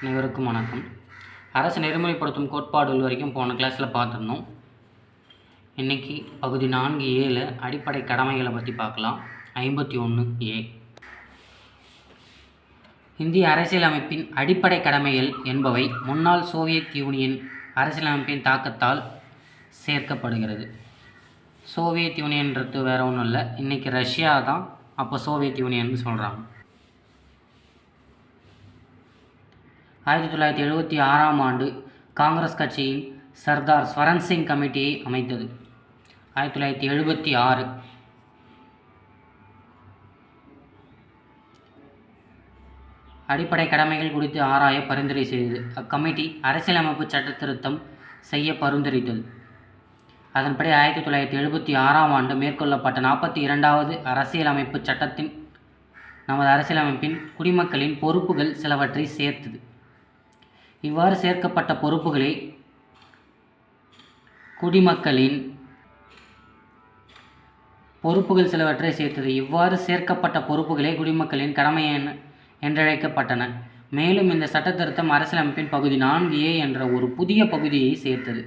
அனைவருக்கும் வணக்கம். அரசு நெறிமுறைப்படுத்தும் கோட்பாடுகள் வரைக்கும் போன கிளாஸில் பார்த்துருந்தோம். இன்றைக்கி பகுதி 4A அடிப்படை கடமைகளை பற்றி பார்க்கலாம். 51A இந்திய அரசியலமைப்பின் அடிப்படை கடமைகள் என்பவை முன்னாள் சோவியத் யூனியன் அரசியலமைப்பின் தாக்கத்தால் சேர்க்கப்படுகிறது. சோவியத் யூனியன்றது வேறு ஒன்றும் இல்லை, இன்றைக்கி ரஷ்யா தான், அப்போ சோவியத் யூனியன் சொல்கிறாங்க. 1976ஆம் ஆண்டு காங்கிரஸ் கட்சியின் சர்தார் ஸ்வரன் சிங் கமிட்டியை அமைத்தது. 1976 அடிப்படை கடமைகள் குறித்து ஆராய பரிந்துரை செய்தது. அக்கமிட்டி அரசியலமைப்பு சட்ட திருத்தம் செய்ய பரிந்துரைத்தது. அதன்படி 1976ஆம் ஆண்டு மேற்கொள்ளப்பட்ட 42வது அரசியலமைப்பு சட்டத்தின் நமது அரசியலமைப்பின் குடிமக்களின் பொறுப்புகள் சிலவற்றை சேர்த்தது. இவ்வாறு சேர்க்கப்பட்ட பொறுப்புகளை குடிமக்களின் கடமை என்றழைக்கப்பட்டன. மேலும் இந்த சட்டத்திருத்தம் அரசியலமைப்பின் பகுதி 4A என்ற ஒரு புதிய பகுதியை சேர்த்தது.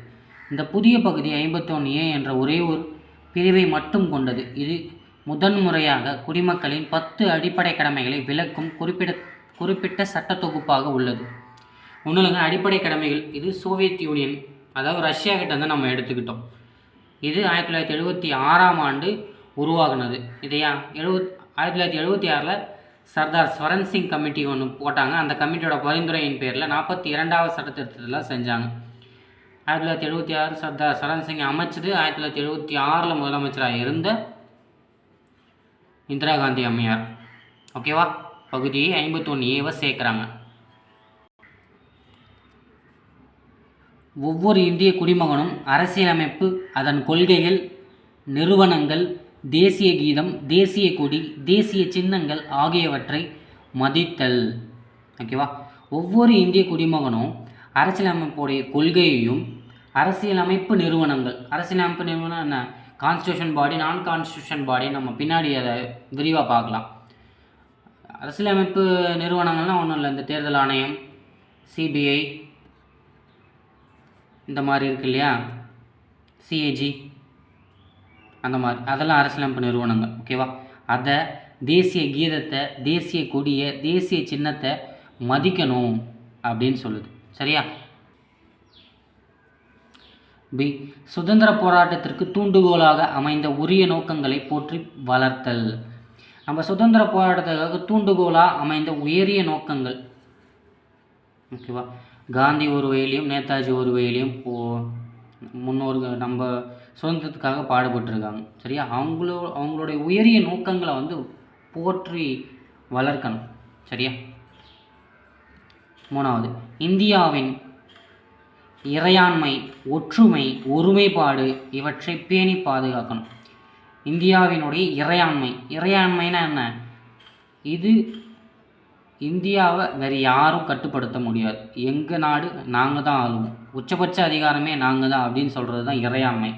இந்த புதிய பகுதி 51A என்ற ஒரே ஒரு பிரிவை மட்டும் கொண்டது. இது முதன்முறையாக குடிமக்களின் 10 அடிப்படை கடமைகளை விளக்கும் குறிப்பிட்ட சட்ட தொகுப்பாக உள்ளது. ஒன்றுலங்க அடிப்படை கடமைகள். இது சோவியத் யூனியன், அதாவது ரஷ்யா கிட்ட வந்து நம்ம எடுத்துக்கிட்டோம். இது 1976ஆம் ஆண்டு உருவாகினது. இதையா 1976 சர்தார் ஸ்வரன் சிங் கமிட்டி ஒன்று போட்டாங்க. அந்த கமிட்டியோட பரிந்துரையின் பேரில் 42வது சட்ட திருத்தத்தில் செஞ்சாங்க. 1976 சர்தார் ஸ்வரன் சிங் அமைச்சது. 1976 முதலமைச்சராக இருந்த இந்திரா காந்தி அம்மையார். ஓகேவா? பகுதியை 51A சேர்க்குறாங்க. ஒவ்வொரு இந்திய குடிமகனும் அரசியலமைப்பு, அதன் கொள்கைகள், நிறுவனங்கள், தேசிய கீதம், தேசிய கொடி, தேசிய சின்னங்கள் ஆகியவற்றை மதித்தல். ஓகேவா? ஒவ்வொரு இந்திய குடிமகனும் அரசியலமைப்புடைய கொள்கையையும், அரசியலமைப்பு நிறுவனங்கள் என்ன, கான்ஸ்டியூஷன் பாடி, நான் கான்ஸ்டியூஷன் பாடி, நம்ம பின்னாடி அதை விரிவாக பார்க்கலாம். அரசியலமைப்பு நிறுவனங்கள்னால் ஒன்றும் இல்லை, இந்த தேர்தல் ஆணையம், சிபிஐ, இந்த மாதிரி இருக்கு இல்லையா, CAG, அந்த மாதிரி, அதெல்லாம் அரசியலமைப்பு நிறுவனங்கள். ஓகேவா? அதை தேசிய கீதத்தை, தேசிய கொடியை, தேசிய சின்னத்தை மதிக்கணும் அப்படின்னு சொல்லுது. சரியா? B சுதந்திர போராட்டத்திற்கு தூண்டுகோலாக அமைந்த உரிய நோக்கங்களை போற்றி வளர்த்தல். நம்ம சுதந்திர போராட்டத்துக்காக தூண்டுகோலாக அமைந்த உயரிய நோக்கங்கள். ஓகேவா? காந்தி ஒரு வகையிலையும் நேதாஜி ஒரு வகையிலையும் முன்னோர்கள் நம்ம சுதந்திரத்துக்காக பாடுபட்டுருக்காங்க. சரியா? அவங்களுடைய உயரிய நோக்கங்களை வந்து போற்றி வளர்க்கணும். சரியா? 3வது, இந்தியாவின் இறையாண்மை, ஒற்றுமை, ஒருமைப்பாடு இவற்றை பேணி பாதுகாக்கணும். இந்தியாவினுடைய இறையாண்மைனா என்ன? இது இந்தியாவை வேறு யாரும் கட்டுப்படுத்த முடியாது. எங்கள் நாடு, நாங்கள் தான் ஆளுவோம், உச்சபட்ச அதிகாரமே நாங்கள் தான் அப்படின்னு சொல்கிறது தான் இறையாண்மை.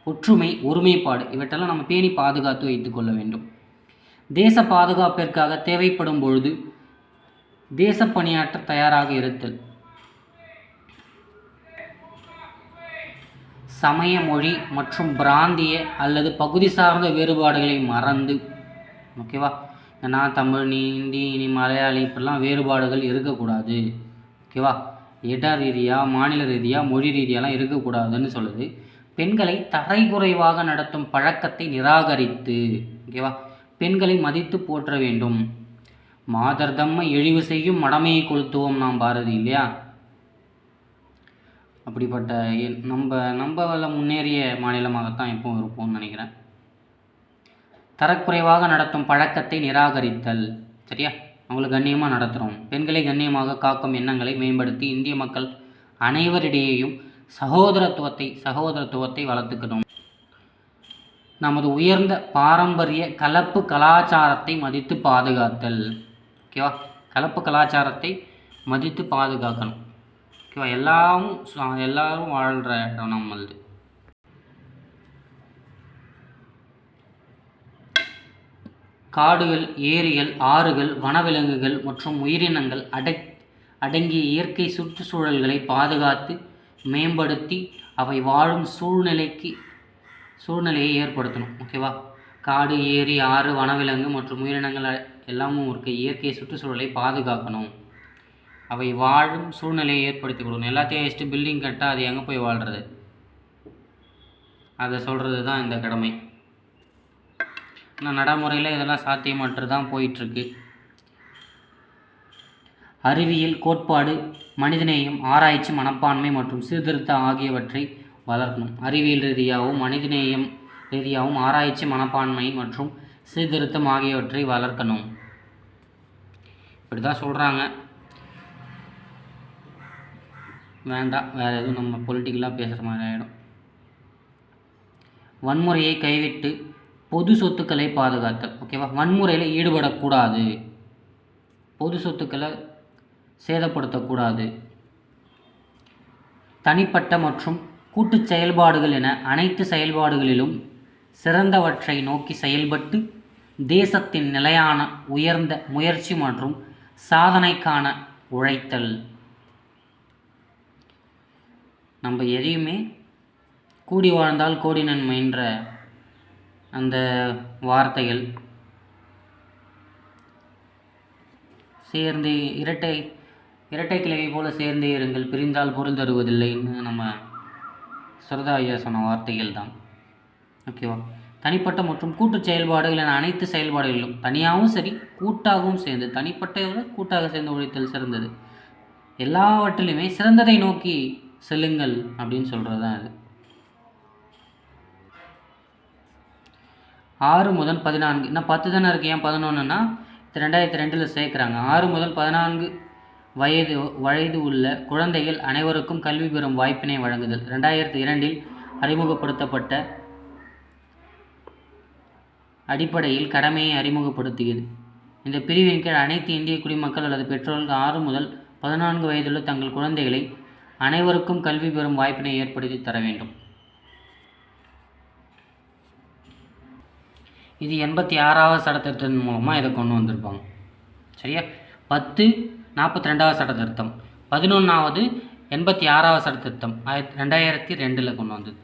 ஒற்றுமை, ஒருமைப்பாடு இவற்றெல்லாம் நம்ம பேணி பாதுகாத்து வைத்துக்கொள்ள வேண்டும். தேச பாதுகாப்பிற்காக தேவைப்படும் பொழுது தேச பணியாற்ற தயாராக இருத்தல். சமய, மொழி மற்றும் பிராந்திய அல்லது பகுதி சார்ந்த வேறுபாடுகளை மறந்து, ஓகேவா, நான் தமிழ், நீ ஹிந்தி, நீ மலையாளி, இப்படிலாம் வேறுபாடுகள் இருக்கக்கூடாது. ஓகேவா? இட ரீதியாக, மாநில ரீதியாக, மொழி ரீதியாலாம் இருக்கக்கூடாதுன்னு சொல்லுது. பெண்களை தரைக்குறைவாக நடத்தும் பழக்கத்தை நிராகரித்து, ஓகேவா, பெண்களை மதித்து போற்ற வேண்டும். மாதர் தம்மை இழிவு செய்யும் மடமையை கொளுத்துவோம் நாம் பாரதி இல்லையா? அப்படிப்பட்ட நம்ம முன்னேறிய மாநிலமாகத்தான் எப்பவும் இருப்போம்னு நினைக்கிறேன். தரக்குறைவாக நடத்தும் பழக்கத்தை நிராகரித்தல். சரியா? அவங்களை கண்ணியமாக நடத்துகிறோம். பெண்களை கண்ணியமாக காக்கும் எண்ணங்களை மேம்படுத்தி இந்திய மக்கள் அனைவரிடையேயும் சகோதரத்துவத்தை வளர்த்துக்கணும். நமது உயர்ந்த பாரம்பரிய கலப்பு கலாச்சாரத்தை மதித்து பாதுகாத்தல். ஓகேவா? கலப்பு கலாச்சாரத்தை மதித்து பாதுகாக்கணும். ஓகேவா? எல்லாரும் வாழ்கிற இடம் நம்மளது. காடுகள், ஏரிகள், ஆறுகள், வனவிலங்குகள் மற்றும் உயிரினங்கள் அடங்கிய இயற்கை சுற்றுச்சூழல்களை பாதுகாத்து மேம்படுத்தி அவை வாழும் சூழ்நிலையை ஏற்படுத்தணும். ஓகேவா? காடு, ஏரி, ஆறு, வனவிலங்கு மற்றும் உயிரினங்கள் எல்லாமும் இருக்க இயற்கை சுற்றுச்சூழலை பாதுகாக்கணும். அவை வாழும் சூழ்நிலையை ஏற்படுத்தி கொடுக்கணும். எல்லாத்தையும் வச்சுட்டு பில்டிங் கட்டால் அது எங்கே போய் வாழ்கிறது? அதை சொல்கிறது தான் இந்த கடமை. ஆனால் நடைமுறையில் இதெல்லாம் சாத்தியமற்று தான் போயிட்டுருக்கு. அறிவியல் கோட்பாடு, மனிதநேயம், ஆராய்ச்சி, மனப்பான்மை மற்றும் சீர்திருத்தம் ஆகியவற்றை வளர்க்கணும். அறிவியல் ரீதியாகவும் மனிதநேயம் ரீதியாகவும் ஆராய்ச்சி, மனப்பான்மை மற்றும் சீர்திருத்தம் ஆகியவற்றை வளர்க்கணும். இப்படி தான் சொல்கிறாங்க. வேண்டாம், வேறு எதுவும் நம்ம பொலிட்டிக்கலாக பேசுகிற மாதிரி ஆகிடும். வன்முறையை கைவிட்டு பொது சொத்துக்களை பாதுகாத்தல். ஓகேவா? வன்முறையில் ஈடுபடக்கூடாது, பொது சொத்துக்களை சேதப்படுத்தக்கூடாது. தனிப்பட்ட மற்றும் கூட்டு செயல்பாடுகள் என அனைத்து செயல்பாடுகளிலும் சிறந்தவற்றை நோக்கி செயல்பட்டு தேசத்தின் நிலையான உயர்ந்த முயற்சி மற்றும் சாதனைக்கான உழைத்தல். நம்ம எதையுமே கூடி வாழ்ந்தால் கோடி நன்மைன்ற அந்த வார்த்தைகள் சேர்ந்து இரட்டை கிளவி போல சேர்ந்தே இருங்கள், பிரிந்தால் பொருள் தருவதில்லைன்னு நம்ம சரதா ஐயா சொன்ன வார்த்தைகள் தான். ஓகேவா? தனிப்பட்ட மற்றும் கூட்டு செயல்பாடுகள் என அனைத்து செயல்பாடுகளிலும் தனியாகவும் சரி கூட்டாகவும் சேர்ந்து, தனிப்பட்ட கூட்டாக சேர்ந்து உழைத்தல் சிறந்தது. எல்லாவற்றிலுமே சிறந்ததை நோக்கி செல்லுங்கள் அப்படின்னு சொல்கிறது தான் அது. 6 முதல் 14, இன்னும் 10 தானே இருக்குது, ஏன் 11ன்னா 2002 சேர்க்குறாங்க. 6 முதல் 14 வயது உள்ள குழந்தைகள் அனைவருக்கும் கல்வி பெறும் வாய்ப்பினை வழங்குதல் 2002 அறிமுகப்படுத்தப்பட்ட அடிப்படையில் கடமையை அறிமுகப்படுத்தியது. இந்த பிரிவின் கீழ் அனைத்து இந்திய குடிமக்கள் அல்லது பெற்றோர்கள் 6 முதல் 14 வயதுள்ள தங்கள் குழந்தைகளை அனைவருக்கும் கல்வி பெறும் வாய்ப்பினை ஏற்படுத்தி தர வேண்டும். இது 86வது சட்டத்திட்டத்தின் மூலமாக இதை கொண்டு வந்திருப்பாங்க. சரியா? 10 42வது சட்டத்திருத்தம், 11வது 86வது சட்டத்திருத்தம் 2002 கொண்டு வந்தது.